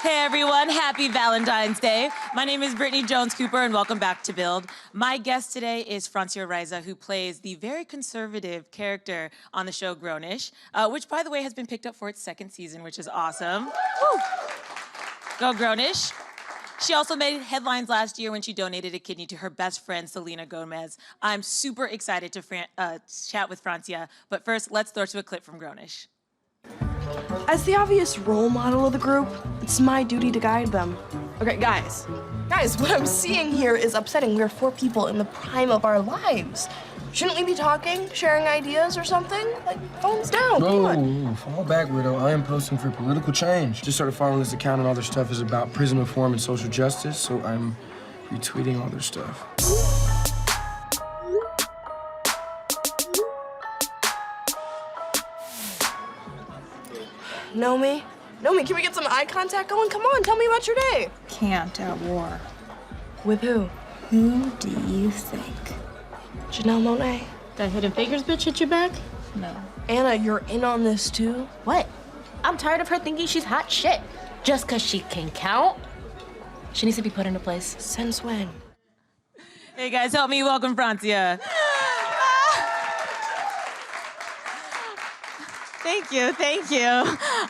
Hey everyone, happy Valentine's Day. My name is Brittany Jones-Cooper and welcome back to Build. My guest today is Francia Raisa, who plays the very conservative character on the show Grenache, which by the way has been picked up for its second season, which is awesome. Woo. Go Grenache. She also made headlines last year when she donated a kidney to her best friend, Selena Gomez. I'm super excited to chat with Francia, but first, let's throw to a clip from Grenache. As the obvious role model of the group, it's my duty to guide them. Okay, guys, what I'm seeing here is upsetting. We're four people in the prime of our lives. Shouldn't we be talking, sharing ideas or something? Like, phones down, come on. Whoa, fall back, Widow. I am posting for political change. Just started following this account and all their stuff is about prison reform and social justice, so I'm retweeting all their stuff. Nomi, can we get some eye contact going? Come on, tell me about your day. Can't at war. With who? Who do you think? Janelle Monáe. That Hidden Figures bitch hit you back? No. Anna, you're in on this too? What? I'm tired of her thinking she's hot shit. Just because she can count, she needs to be put into place. Since when? Hey guys, help me welcome Francia. Thank you.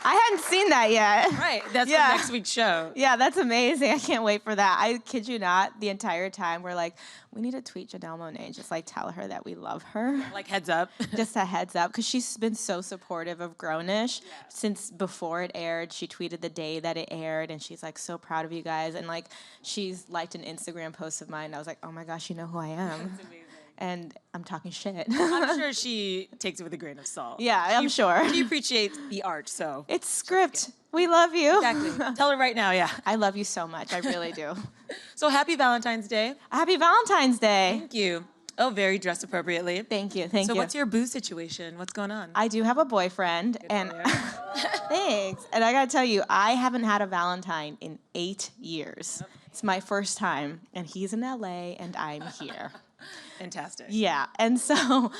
I hadn't seen that yet. Right, that's for next week's show. Yeah, that's amazing. I can't wait for that. I kid you not, the entire time we're like, we need to tweet Janelle Monáe, just like tell her that we love her. Like heads up. Just a heads up, because she's been so supportive of Grenache since before it aired. She tweeted the day that it aired, and she's like so proud of you guys. And like, she's liked an Instagram post of mine. I was like, oh my gosh, you know who I am. That's amazing. And I'm talking shit. I'm sure she takes it with a grain of salt. Yeah, I'm sure. She appreciates the art, so. It's script. We love you. Exactly. Tell her right now, yeah. I love you so much. I really do. So happy Valentine's Day. Happy Valentine's Day. Thank you. Oh, very dressed appropriately. Thank you. So what's your boo situation? What's going on? I do have a boyfriend, and thanks. And I gotta tell you, I haven't had a Valentine in 8 years. It's my first time, and he's in LA, and I'm here. Fantastic. Yeah, and so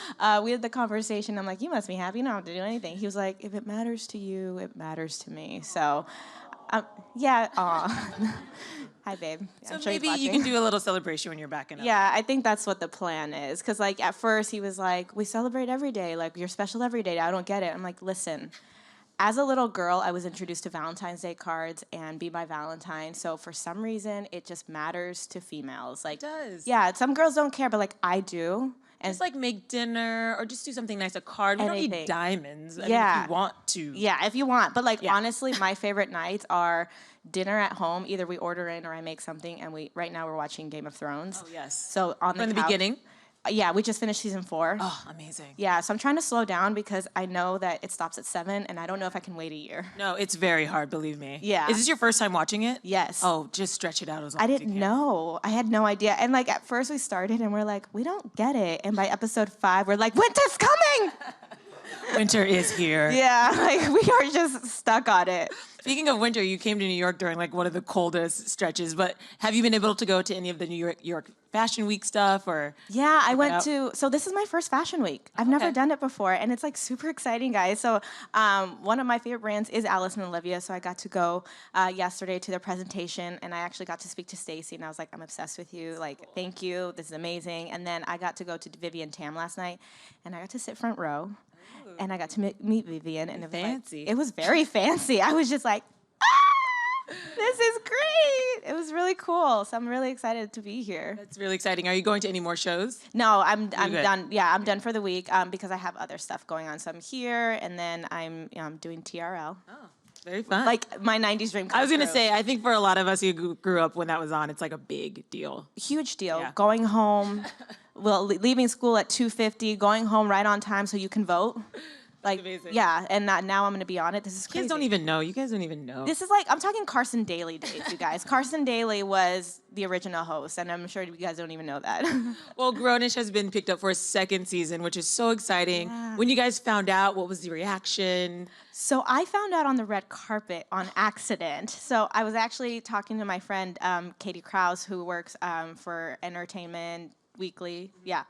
we had the conversation. I'm like, you must be happy. You don't have to do anything. He was like, if it matters to you, it matters to me. So, yeah, aw. Hi, babe. So maybe you can do a little celebration when you're backing up. Yeah, I think that's what the plan is. Because, like, at first he was like, we celebrate every day. Like, you're special every day. I don't get it. I'm like, listen. As a little girl, I was introduced to Valentine's Day cards and Be My Valentine. So for some reason, it just matters to females. Like, it does. Yeah, some girls don't care, but like I do. And just like make dinner or just do something nice, a card. We don't need diamonds. I mean, if you want to. Yeah, if you want. But like honestly, my favorite nights are dinner at home. Either we order in or I make something. And right now we're watching Game of Thrones. Oh yes. So on from the beginning. Yeah, we just finished season 4. Oh, amazing. Yeah, so I'm trying to slow down because I know that it stops at 7, and I don't know if I can wait a year. No, it's very hard, believe me. Yeah. Is this your first time watching it? Yes. Oh, just stretch it out as long I as you didn't can. know. I had no idea. And like at first we started and we're like, we don't get it. And by episode 5, we're like, winter's coming! Winter is here. Yeah, like we are just stuck on it. Speaking of winter, you came to New York during like one of the coldest stretches, but have you been able to go to any of the New York Fashion Week stuff or? Yeah, I went to, so this is my first fashion week. I've never done it before and it's like super exciting, guys. So one of my favorite brands is Alice & Olivia, so I got to go yesterday to their presentation and I actually got to speak to Stacy and I was like, I'm obsessed with you, like thank you, this is amazing. And then I got to go to Vivian Tam last night and I got to sit front row. And I got to meet Vivian, and it was fancy. It was very fancy. I was just like, ah, this is great. It was really cool. So I'm really excited to be here. That's really exciting. Are you going to any more shows? No, I'm done. Yeah, I'm done for the week because I have other stuff going on. So I'm here, and then I'm doing TRL. Oh. Very fun. Like my 90s dream come I was going to true. say, I think for a lot of us who grew up when that was on, it's like a big deal. Huge deal. Yeah. Going home, leaving school at 2:50, going home right on time so you can vote. Like, amazing. Yeah, and now I'm going to be on it. This is crazy. Kids don't even know. You guys don't even know. This is like, I'm talking Carson Daly days, you guys. Carson Daly was the original host, and I'm sure you guys don't even know that. Well, Grenache has been picked up for a second season, which is so exciting. Yeah. When you guys found out, what was the reaction? So I found out on the red carpet on accident. So I was actually talking to my friend, Katie Krause, who works for Entertainment Weekly. Yeah,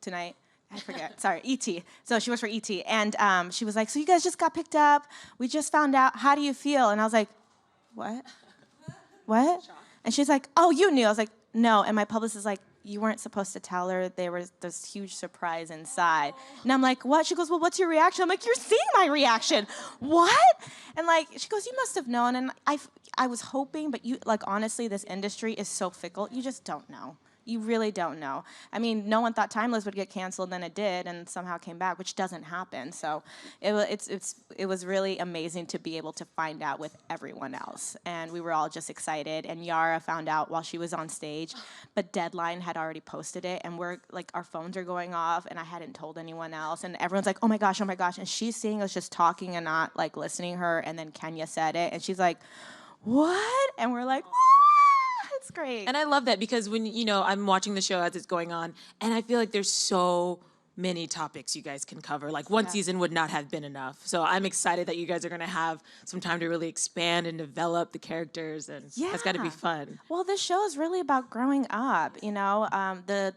tonight. I forget. Sorry, E.T. So she works for E.T. And she was like, so you guys just got picked up. We just found out. How do you feel? And I was like, what? What? And she's like, oh, you knew. I was like, no. And my publicist is like, you weren't supposed to tell her. There was this huge surprise inside. And I'm like, what? She goes, well, what's your reaction? I'm like, you're seeing my reaction. What? And like, she goes, you must have known. And I was hoping, but you, like, honestly, this industry is so fickle. You just don't know. You really don't know. I mean, no one thought Timeless would get canceled, then it did, and somehow came back, which doesn't happen. So it was really amazing to be able to find out with everyone else. And we were all just excited. And Yara found out while she was on stage, but Deadline had already posted it, and we're like, our phones are going off, and I hadn't told anyone else. And everyone's like, oh my gosh. And she's seeing us just talking and not like listening to her. And then Kenya said it, and she's like, what? And we're like, what? It's great. And I love that because when, I'm watching the show as it's going on, and I feel like there's so many topics you guys can cover. Like one season would not have been enough. So I'm excited that you guys are going to have some time to really expand and develop the characters, and it's got to be fun. Well, this show is really about growing up, the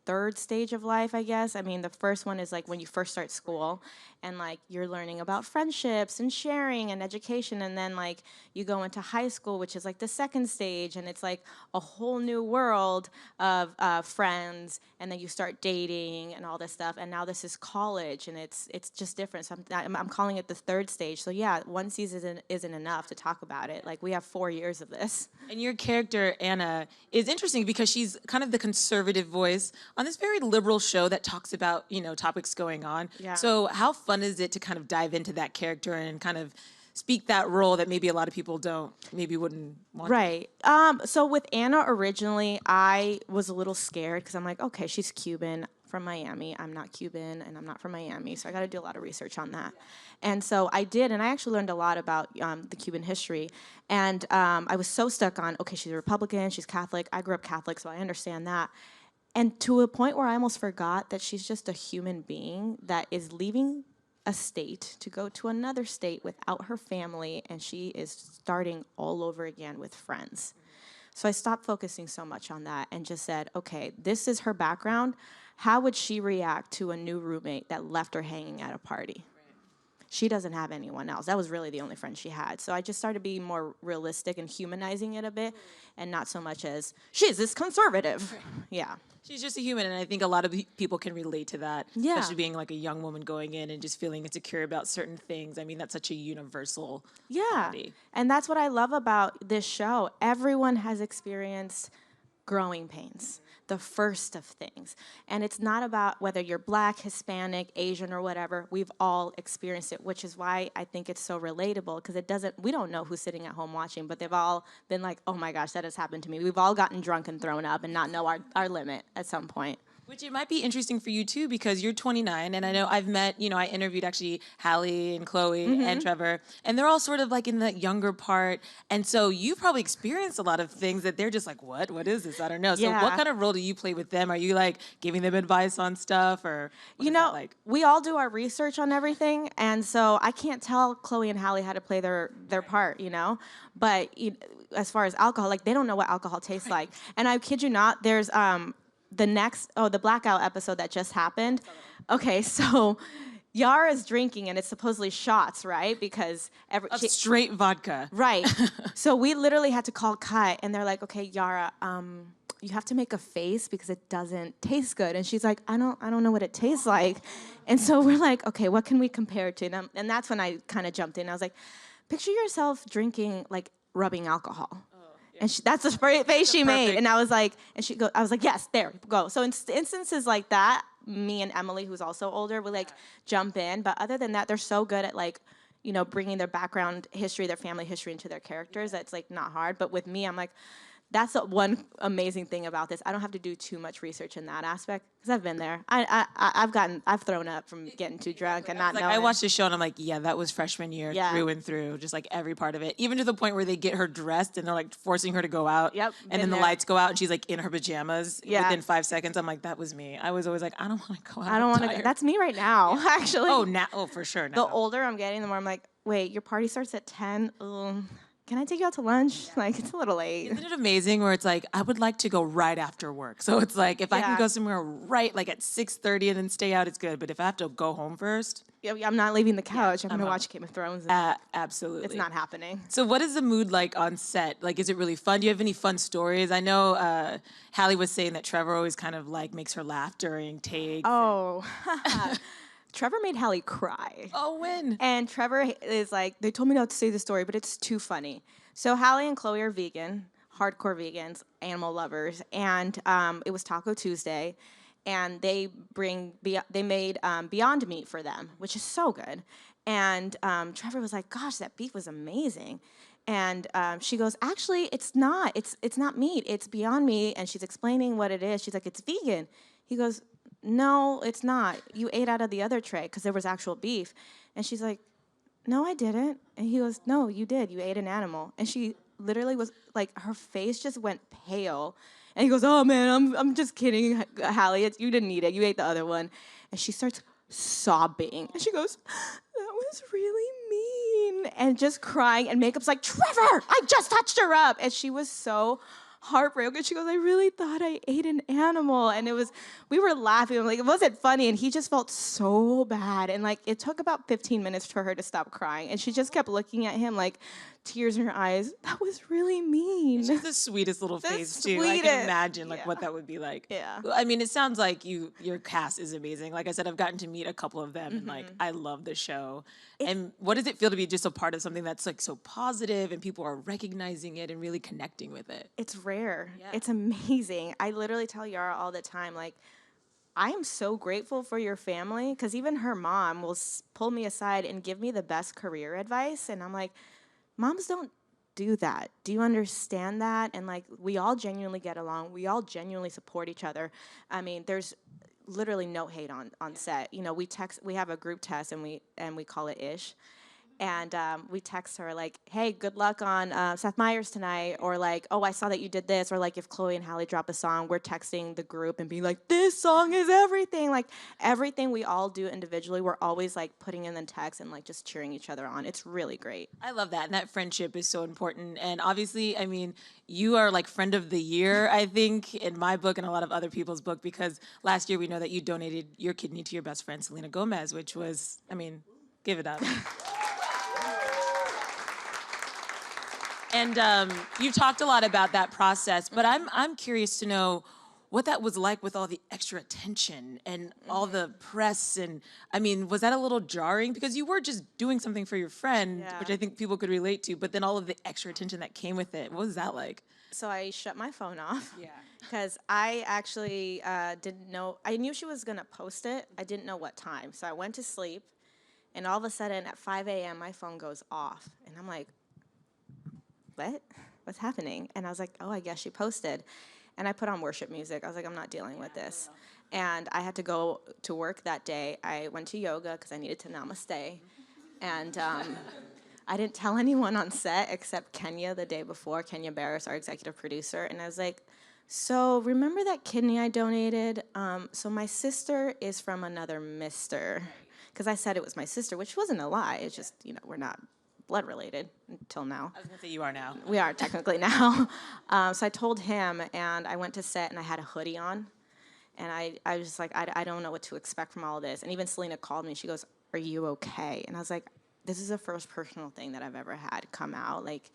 third stage of life, I guess. I mean, the first one is like when you first start school and like you're learning about friendships and sharing and education, and then like you go into high school, which is like the second stage, and it's like a whole new world of friends, and then you start dating and all this stuff, and now this is college, and it's just different. So I'm calling it the third stage. So yeah, one season isn't enough to talk about it. Like we have 4 years of this. And your character, Anna, is interesting because she's kind of the conservative voice on this very liberal show that talks about, topics going on. Yeah. So how fun is it to kind of dive into that character and kind of speak that role that maybe a lot of people wouldn't want? Right. So with Anna originally, I was a little scared because I'm like, okay, she's Cuban from Miami. I'm not Cuban and I'm not from Miami, so I got to do a lot of research on that. And so I did, and I actually learned a lot about the Cuban history. And I was so stuck on, okay, she's a Republican, she's Catholic. I grew up Catholic, so I understand that. And to a point where I almost forgot that she's just a human being that is leaving a state to go to another state without her family, and she is starting all over again with friends. So I stopped focusing so much on that and just said, okay, this is her background. How would she react to a new roommate that left her hanging at a party? She doesn't have anyone else. That was really the only friend she had. So I just started being more realistic and humanizing it a bit, and not so much as, she's this conservative. Yeah. She's just a human, and I think a lot of people can relate to that, especially being like a young woman going in and just feeling insecure about certain things. I mean, that's such a universal quality. And that's what I love about this show. Everyone has experienced growing pains, the first of things. And it's not about whether you're Black, Hispanic, Asian, or whatever. We've all experienced it, which is why I think it's so relatable, because we don't know who's sitting at home watching, but they've all been like, oh my gosh, that has happened to me. We've all gotten drunk and thrown up and not know our limit at some point. Which it might be interesting for you too, because you're 29, and I know I've met, I interviewed actually Hallie and Chloe and Trevor, and they're all sort of like in the younger part, and so you probably experienced a lot of things that they're just like, what is this? I don't know. So what kind of role do you play with them? Are you like giving them advice on stuff, or what is that like? We all do our research on everything, and so I can't tell Chloe and Hallie how to play their part, but as far as alcohol, like they don't know what alcohol tastes like. And I kid you not, there's the Blackout episode that just happened. Okay, so Yara's drinking, and it's supposedly shots, right? Because straight vodka. Right. So we literally had to call cut, and they're like, okay, Yara, you have to make a face because it doesn't taste good. And she's like, I don't know what it tastes like. And so we're like, okay, what can we compare it to? And that's when I kind of jumped in. I was like, picture yourself drinking, like, rubbing alcohol. And that's the face she made. And I was like, yes, there, go. So in instances like that, me and Emily, who's also older, would like jump in. But other than that, they're so good at like, bringing their background history, their family history into their characters. That's like not hard. But with me, I'm like, that's the one amazing thing about this. I don't have to do too much research in that aspect because I've been there. I've thrown up from getting too drunk and not knowing. I watched the show and I'm like, yeah, that was freshman year through and through, just like every part of it. Even to the point where they get her dressed and they're like forcing her to go out. Yep. And then the lights go out and she's like in her pajamas within 5 seconds. I'm like, that was me. I was always like, I don't want to go out. I don't want to. That's me right now, actually. Oh, for sure. The older I'm getting, the more I'm like, wait, your party starts at 10? can I take you out to lunch? Like, it's a little late. Isn't it amazing where it's like, I would like to go right after work. So it's like, if I can Yeah. go somewhere right like at 6:30 and then stay out, it's good. But if I have to go home first, Yeah, I'm not leaving the couch. I'm I'm gonna out. watch Game of Thrones. Absolutely. It's not happening. So what is the mood like on set? Like, is it really fun? Do you have any fun stories? I know Hallie was saying that Trevor always kind of like makes her laugh during takes. Oh, Trevor made Hallie cry. Oh, when? And Trevor is like, they told me not to say the story, but it's too funny. So Hallie and Chloe are vegan, hardcore vegans, animal lovers, and it was Taco Tuesday, and they made Beyond Meat for them, which is so good. And Trevor was like, "Gosh, that beef was amazing." And she goes, "Actually, it's not. It's not meat. It's Beyond Meat." And she's explaining what it is. She's like, "It's vegan." He goes, "No, it's not. You ate out of the other tray because there was actual beef." And she's like, "No, I didn't." And he goes, "No, you did. You ate an animal." And she literally was like, her face just went pale. And he goes, "Oh man, I'm just kidding, Hallie. You didn't eat it. You ate the other one." And she starts sobbing. And she goes, "That was really mean." And just crying. And Makeup's like, "Trevor, I just touched her up." And she was so heartbroken. She goes, "I really thought I ate an animal." And we were laughing. I'm like, it wasn't funny. And he just felt so bad. And like, it took about 15 minutes for her to stop crying. And she just kept looking at him like tears in her eyes. "That was really mean." She's the sweetest little face too. I sweetest. can imagine like what that would be like. Yeah. I mean, it sounds like your cast is amazing. Like I said, I've gotten to meet a couple of them, and like I love the show. And what does it feel to be just a part of something that's like so positive, and people are recognizing it and really connecting with it? It's rare. Yeah. It's amazing. I literally tell Yara all the time, like, I am so grateful for your family, because even her mom will pull me aside and give me the best career advice. And I'm like, moms don't do that. Do you understand that? And like, we all genuinely get along. We all genuinely support each other. I mean, there's literally no hate on set. You know, we have a group text, and we call it Ish. And we text her like, "Hey, good luck on Seth Meyers tonight," or like, "Oh, I saw that you did this," or like if Chloe and Hallie drop a song, we're texting the group and being like, "This song is everything." Like everything we all do individually, we're always like putting in the text and like just cheering each other on. It's really great. I love that, and that friendship is so important. And obviously, I mean, you are like friend of the year, I think, in my book and a lot of other people's book, because last year we know that you donated your kidney to your best friend, Selena Gomez, which was, I mean, give it up. And you talked a lot about that process, but I'm curious to know what that was like with all the extra attention and all the press. And I mean, was that a little jarring? Because you were just doing something for your friend, Yeah. which I think people could relate to, but then all of the extra attention that came with it. What was that like? So I shut my phone off. Yeah. Because I actually didn't know. I knew she was gonna post it. I didn't know what time. So I went to sleep, and all of a sudden at 5 a.m. my phone goes off, and I'm like, what's happening? And I was like, oh, I guess she posted. And I put on worship music. I was like, I'm not dealing with this. And I had to go to work that day. I went to yoga because I needed to namaste. And I didn't tell anyone on set except Kenya the day before, Kenya Barris, our executive producer. And I was like, so remember that kidney I donated? So my sister is from another mister. Because I said it was my sister, which wasn't a lie. It's just, we're not blood related until now. I was gonna say you are now. We are technically now. So I told him, and I went to set, and I had a hoodie on. And I was just like, I don't know what to expect from all of this. And even Selena called me. She goes, "Are you okay?" And I was like, this is the first personal thing that I've ever had come out. Like,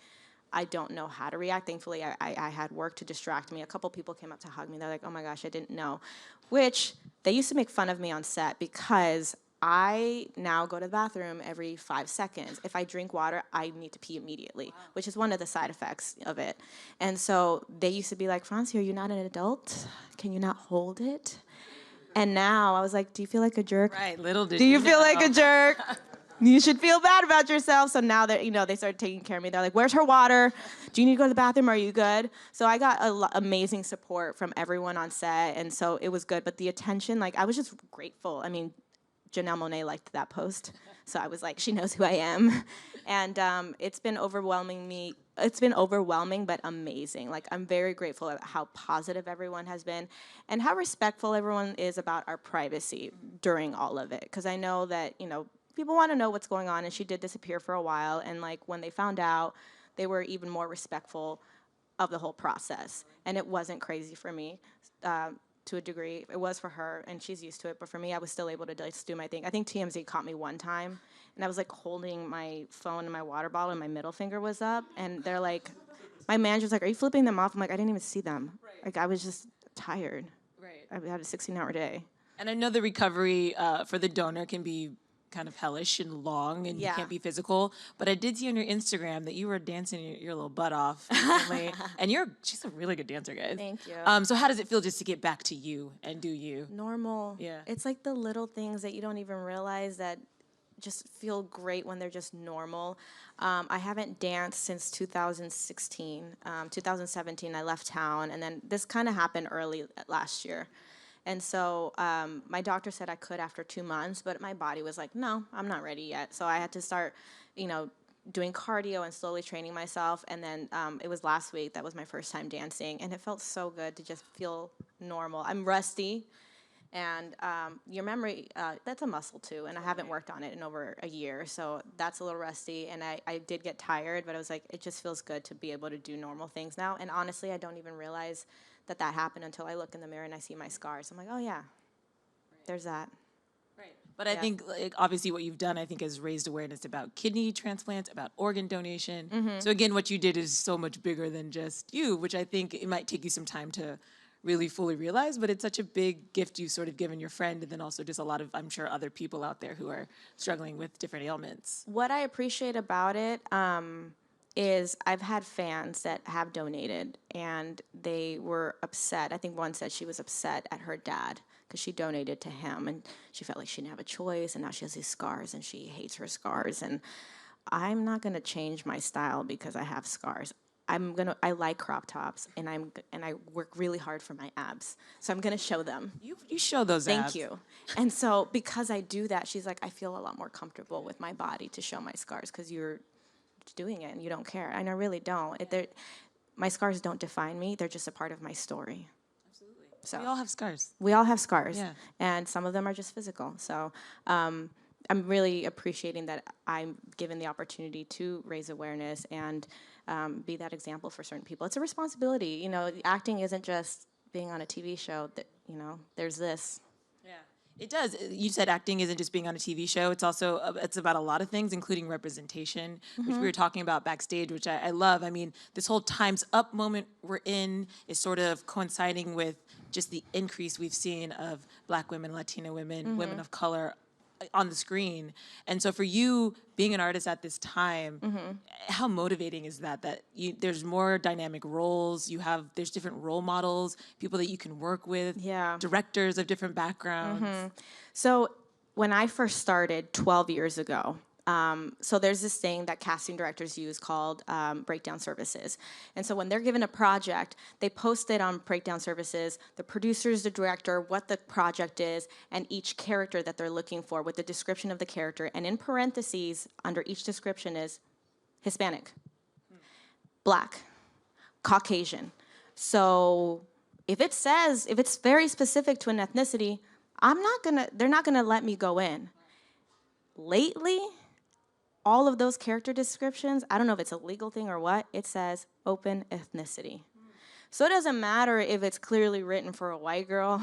I don't know how to react. Thankfully, I had work to distract me. A couple people came up to hug me. They're like, "Oh my gosh, I didn't know." Which, they used to make fun of me on set because I now go to the bathroom every 5 seconds. If I drink water, I need to pee immediately, which is one of the side effects of it. And so they used to be like, "Francia, are you not an adult? Can you not hold it?" And now I was like, "Do you feel like a jerk? Right, little did Do you know. feel like a jerk? You should feel bad about yourself." So now that they started taking care of me. They're like, "Where's her water? Do you need to go to the bathroom? Are you good?" So I got amazing support from everyone on set, and so it was good. But the attention, like, I was just grateful. I mean, Janelle Monáe liked that post, so I was like, she knows who I am. And it's been overwhelming, but amazing. Like, I'm very grateful at how positive everyone has been and how respectful everyone is about our privacy during all of it. Because I know that, people want to know what's going on, and she did disappear for a while. And, like, when they found out, they were even more respectful of the whole process. And it wasn't crazy for me to a degree. It was for her, and she's used to it. But for me, I was still able to just do my thing. I think TMZ caught me one time, and I was like holding my phone and my water bottle, and my middle finger was up. And they're like, my manager's like, "Are you flipping them off?" I'm like, "I didn't even see them. Right. Like, I was just tired. Right. I had a 16-hour day." And I know the recovery for the donor can be kind of hellish and long, and you can't be physical. But I did see on your Instagram that you were dancing your little butt off recently, and she's a really good dancer, guys. Thank you. So how does it feel just to get back to you and do you? Normal. Yeah. It's like the little things that you don't even realize that just feel great when they're just normal. I haven't danced since 2016. 2017, I left town, and then this kind of happened early last year. And so my doctor said I could after 2 months, but my body was like, no, I'm not ready yet. So I had to start, doing cardio and slowly training myself. And then it was last week, that was my first time dancing. And it felt so good to just feel normal. I'm rusty. And your memory, that's a muscle too. And I haven't worked on it in over a year. So that's a little rusty. And I did get tired, but I was like, it just feels good to be able to do normal things now. And honestly, I don't even realize that happened until I look in the mirror and I see my scars. I'm like, oh yeah, there's that. Right. But I think, obviously, what you've done, I think, has raised awareness about kidney transplants, about organ donation. Mm-hmm. So again, what you did is so much bigger than just you, which I think it might take you some time to really fully realize, but it's such a big gift you've sort of given your friend, and then also just a lot of, I'm sure, other people out there who are struggling with different ailments. What I appreciate about it is I've had fans that have donated, and they were upset. I think one said she was upset at her dad because she donated to him, and she felt like she didn't have a choice, and now she has these scars, and she hates her scars. And I'm not gonna change my style because I have scars. I like crop tops, and I work really hard for my abs, so I'm gonna show them. You show those abs. Thank you. And so because I do that, she's like, I feel a lot more comfortable with my body to show my scars because you're doing it and you don't care. And I really don't. My scars don't define me. They're just a part of my story. Absolutely. So we all have scars. We all have scars. Yeah. And some of them are just physical. So I'm really appreciating that I'm given the opportunity to raise awareness and be that example for certain people. It's a responsibility. Acting isn't just being on a TV show. There's this. Yeah, it does. You said acting isn't just being on a TV show. It's also, it's about a lot of things, including representation, which we were talking about backstage, which I love. I mean, this whole Time's Up moment we're in is sort of coinciding with just the increase we've seen of Black women, Latina women, women of color on the screen. And so for you being an artist at this time, how motivating is that there's more dynamic roles, there's different role models, people that you can work with, directors of different backgrounds. So when I first started 12 years ago, so there's this thing that casting directors use called breakdown services. And so when they're given a project, they post it on breakdown services, the producers, the director, what the project is, and each character that they're looking for with the description of the character. And in parentheses, under each description is Hispanic, Black, Caucasian. So if it's very specific to an ethnicity, they're not gonna let me go in. Lately, all of those character descriptions, I don't know if it's a legal thing or what, it says open ethnicity. So it doesn't matter if it's clearly written for a white girl.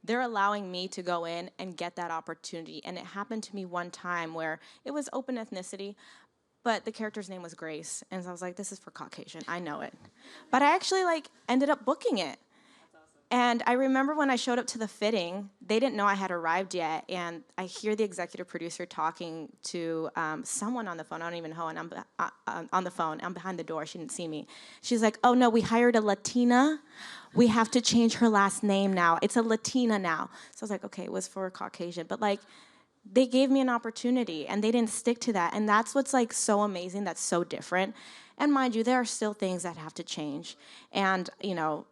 They're allowing me to go in and get that opportunity. And it happened to me one time where it was open ethnicity, but the character's name was Grace. And so I was like, this is for Caucasian, I know it. But I actually ended up booking it. And I remember when I showed up to the fitting, they didn't know I had arrived yet, and I hear the executive producer talking to someone on the phone. I don't even know, and I'm on the phone. I'm behind the door. She didn't see me. She's like, oh, no, we hired a Latina. We have to change her last name now. It's a Latina now. So I was like, okay, it was for Caucasian. But, they gave me an opportunity, and they didn't stick to that. And that's what's, so amazing, that's so different. And mind you, there are still things that have to change. And,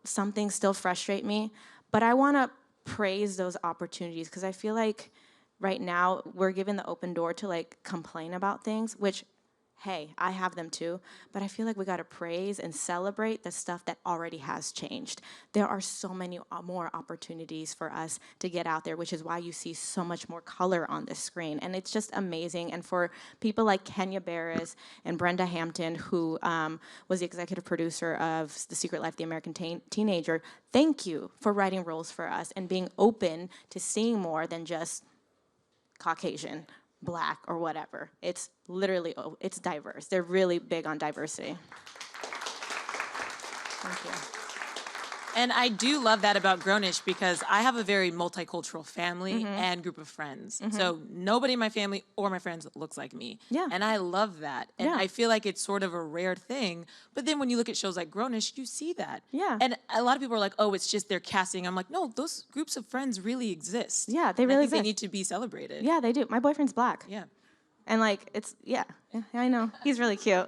some things still frustrate me. But I want to praise those opportunities because I feel like right now we're given the open door to, complain about things, which, hey, I have them too, but I feel like we gotta praise and celebrate the stuff that already has changed. There are so many more opportunities for us to get out there, which is why you see so much more color on the screen. And it's just amazing. And for people like Kenya Barris and Brenda Hampton, who was the executive producer of The Secret Life of the American Teenager, thank you for writing roles for us and being open to seeing more than just Caucasian, Black, or whatever. It's literally, it's diverse. They're really big on diversity. Thank you. And I do love that about Grenache because I have a very multicultural family and group of friends. So nobody in my family or my friends looks like me. Yeah. And I love that. And Yeah. I feel like it's sort of a rare thing. But then when you look at shows like Grenache, you see that. Yeah. And a lot of people are like, oh, it's just their casting. I'm like, no, those groups of friends really exist. Yeah, they And really I think exist. they need to be celebrated. Yeah, they do. My boyfriend's Black. Yeah. And like, it's, yeah, I know. He's really cute.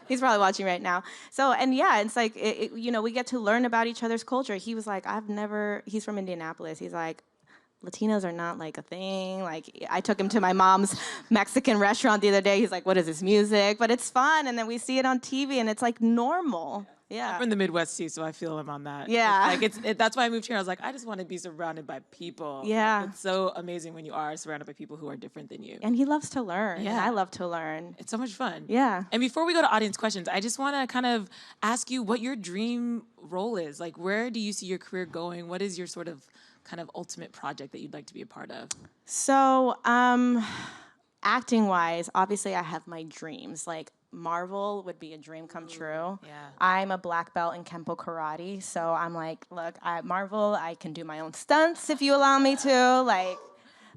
He's probably watching right now. So, and yeah, it's like, you know, we get to learn about each other's culture. He was like, he's from Indianapolis. He's like, Latinos are not like a thing. Like, I took him to my mom's Mexican restaurant the other day. He's like, what is this music? But it's fun. And then we see it on TV and it's like normal. Yeah. I'm from the Midwest too, so I feel him on that. Yeah. That's why I moved here. I was like, I just want to be surrounded by people. Yeah. It's so amazing when you are surrounded by people who are different than you. And he loves to learn. Yeah. And I love to learn. It's so much fun. Yeah. And before we go to audience questions, I just want to kind of ask you what your dream role is. Like, where do you see your career going? What is your sort of kind of ultimate project that you'd like to be a part of? So, acting-wise, obviously I have my dreams. Like, Marvel would be a dream come true. Yeah. I'm a black belt in Kempo Karate, so I'm like, look, Marvel, I can do my own stunts if you allow me to. Like,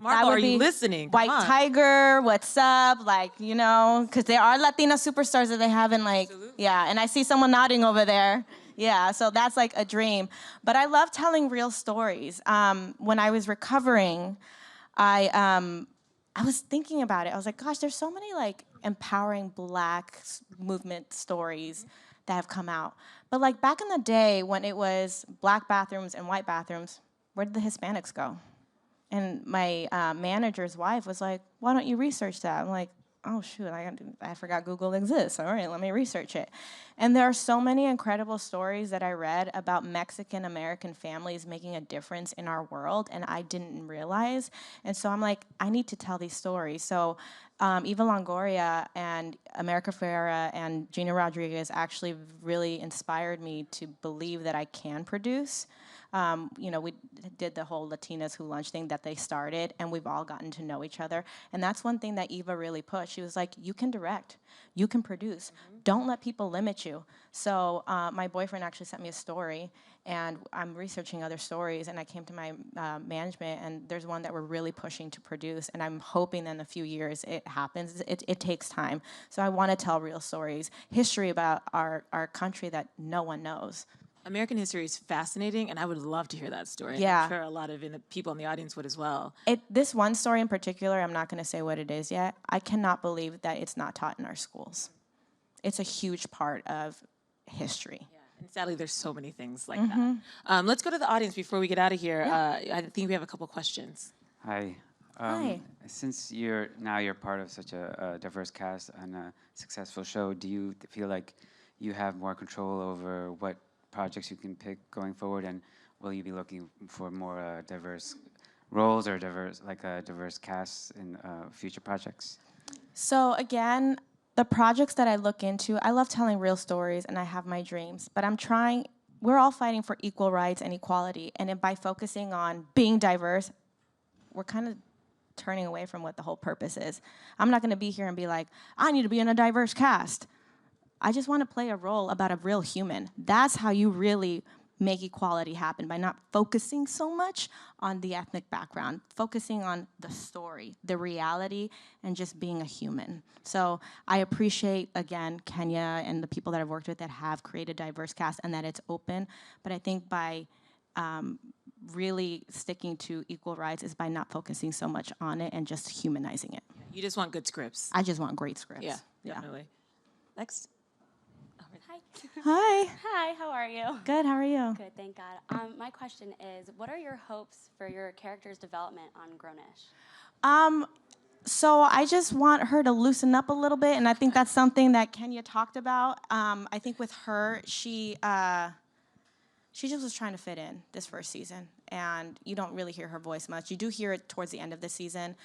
Marvel, that would are you be listening? Come White on. Tiger, what's up? Like, you know, because there are Latina superstars that they haven't, like, yeah. And I see someone nodding over there. Yeah, so that's like a dream. But I love telling real stories. When I was recovering, I was thinking about it. I was like, gosh, there's so many like empowering Black movement stories that have come out. But like back in the day when it was Black bathrooms and white bathrooms, where did the Hispanics go? And my manager's wife was like, why don't you research that? I'm like, oh shoot, I forgot Google exists. All right, let me research it. And there are so many incredible stories that I read about Mexican-American families making a difference in our world, and I didn't realize. And so I'm like, I need to tell these stories. So Eva Longoria and America Ferrera and Gina Rodriguez actually really inspired me to believe that I can produce. You know, we did the whole Latinas Who Lunch thing that they started, and we've all gotten to know each other. And that's one thing that Eva really pushed. She was like, you can direct, you can produce. Don't let people limit you. So my boyfriend actually sent me a story, and I'm researching other stories, and I came to my management, and there's one that we're really pushing to produce, and I'm hoping that in a few years it happens. It takes time. So I want to tell real stories, history about our country that no one knows. American history is fascinating, and I would love to hear that story. Yeah. I'm sure a lot of people in the audience would as well. This one story in particular, I'm not going to say what it is yet. I cannot believe that it's not taught in our schools. It's a huge part of history. Yeah. And sadly, there's so many things like that. Let's go to the audience before we get out of here. I think we have a couple questions. Hi. Hi. Since you're part of such a diverse cast and a successful show, do you feel like you have more control over what projects you can pick going forward, and will you be looking for more diverse roles or diverse casts in future projects? So again, the projects that I look into, I love telling real stories and I have my dreams, but we're all fighting for equal rights and equality, and by focusing on being diverse, we're kind of turning away from what the whole purpose is. I'm not gonna be here and be like, I need to be in a diverse cast. I just want to play a role about a real human. That's how you really make equality happen, by not focusing so much on the ethnic background, focusing on the story, the reality, and just being a human. So I appreciate, again, Kenya and the people that I've worked with that have created a diverse cast and that it's open. But I think by really sticking to equal rights is by not focusing so much on it and just humanizing it. You just want good scripts. I just want great scripts. Yeah, definitely. Next. Hi. Hi, how are you? Good, how are you? Good, thank God. My question is, what are your hopes for your character's development on Grenache? So I just want her to loosen up a little bit, and I think that's something that Kenya talked about. I think with her, she just was trying to fit in this first season, and you don't really hear her voice much. You do hear it towards the end of the season.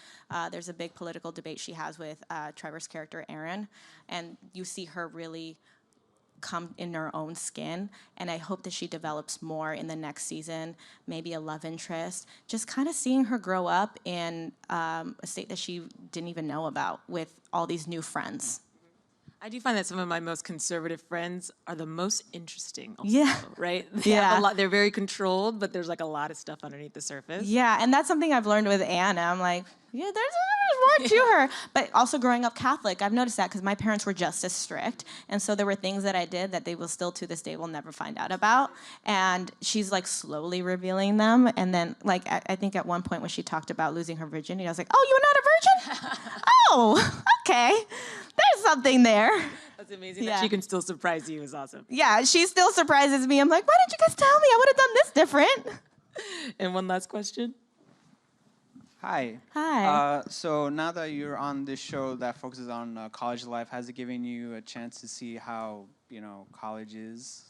There's a big political debate she has with Trevor's character, Aaron, and you see her really come in her own skin, and I hope that she develops more in the next season, maybe a love interest, just kind of seeing her grow up in a state that she didn't even know about with all these new friends. I do find that some of my most conservative friends are the most interesting. Also, Yeah. Right? They have a lot, they're very controlled, but there's like a lot of stuff underneath the surface. Yeah, and that's something I've learned with Anna. I'm like, yeah, there's more to her. But also growing up Catholic, I've noticed that because my parents were just as strict. And so there were things that I did that they will still to this day will never find out about. And she's like slowly revealing them. And then like, I think at one point when she talked about losing her virginity, I was like, oh, you're not a virgin? Oh, okay. There's something there. That's amazing that she can still surprise you is awesome. Yeah, she still surprises me. I'm like, why didn't you guys tell me? I would have done this different. And one last question. Hi. Hi. So now that you're on this show that focuses on college life, has it given you a chance to see how, college is?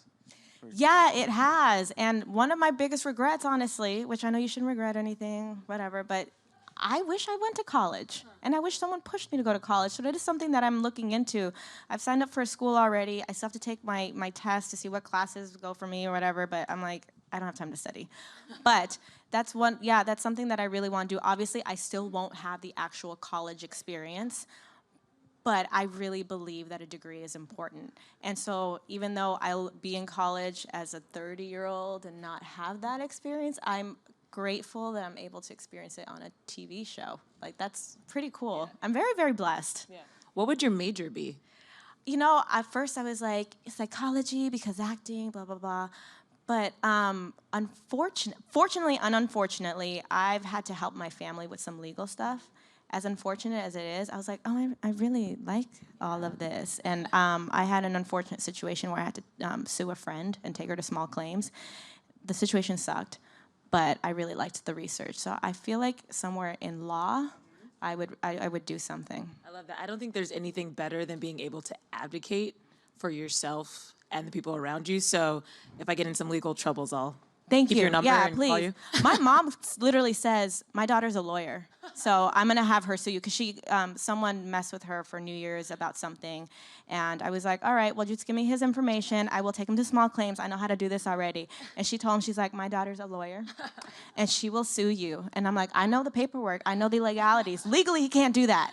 Yeah, it has. And one of my biggest regrets, honestly, which I know you shouldn't regret anything, whatever, but I wish I went to college. And I wish someone pushed me to go to college. So that is something that I'm looking into. I've signed up for a school already. I still have to take my test to see what classes go for me or whatever, but I'm like, I don't have time to study. But that's something that I really want to do. Obviously, I still won't have the actual college experience, but I really believe that a degree is important. And so even though I'll be in college as a 30-year-old and not have that experience, I'm grateful that I'm able to experience it on a TV show. Like, that's pretty cool. I'm very, very blessed. Yeah. What would your major be? At first I was like, psychology because acting, blah, blah, blah. But fortunately and unfortunately, I've had to help my family with some legal stuff. As unfortunate as it is, I was like, oh, I really like all of this. And I had an unfortunate situation where I had to sue a friend and take her to small claims. The situation sucked, but I really liked the research. So I feel like somewhere in law, I would do something. I love that. I don't think there's anything better than being able to advocate for yourself and the people around you. So if I get in some legal troubles, I'll keep your number and call you. My mom literally says, my daughter's a lawyer. So I'm going to have her sue you because someone messed with her for New Year's about something. And I was like, all right, well, just give me his information. I will take him to small claims. I know how to do this already. And she told him, she's like, my daughter's a lawyer and she will sue you. And I'm like, I know the paperwork. I know the legalities. Legally, he can't do that.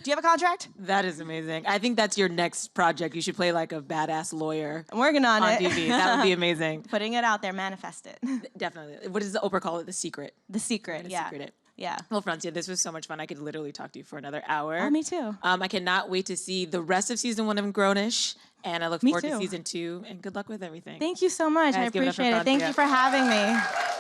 Do you have a contract? That is amazing. I think that's your next project. You should play like a badass lawyer. I'm working on it. TV. That would be amazing. Putting it out there, manifest it. Definitely. What does the Oprah call it? The secret. The secret, yeah. Secret it. Yeah. Well, Francia, this was so much fun. I could literally talk to you for another hour. Oh, me too. I cannot wait to see the rest of season 1 of Grenache, and I look forward to season 2. And good luck with everything. Thank you so much. Guys, I give it up for appreciate it. Thank Francia. you for having me.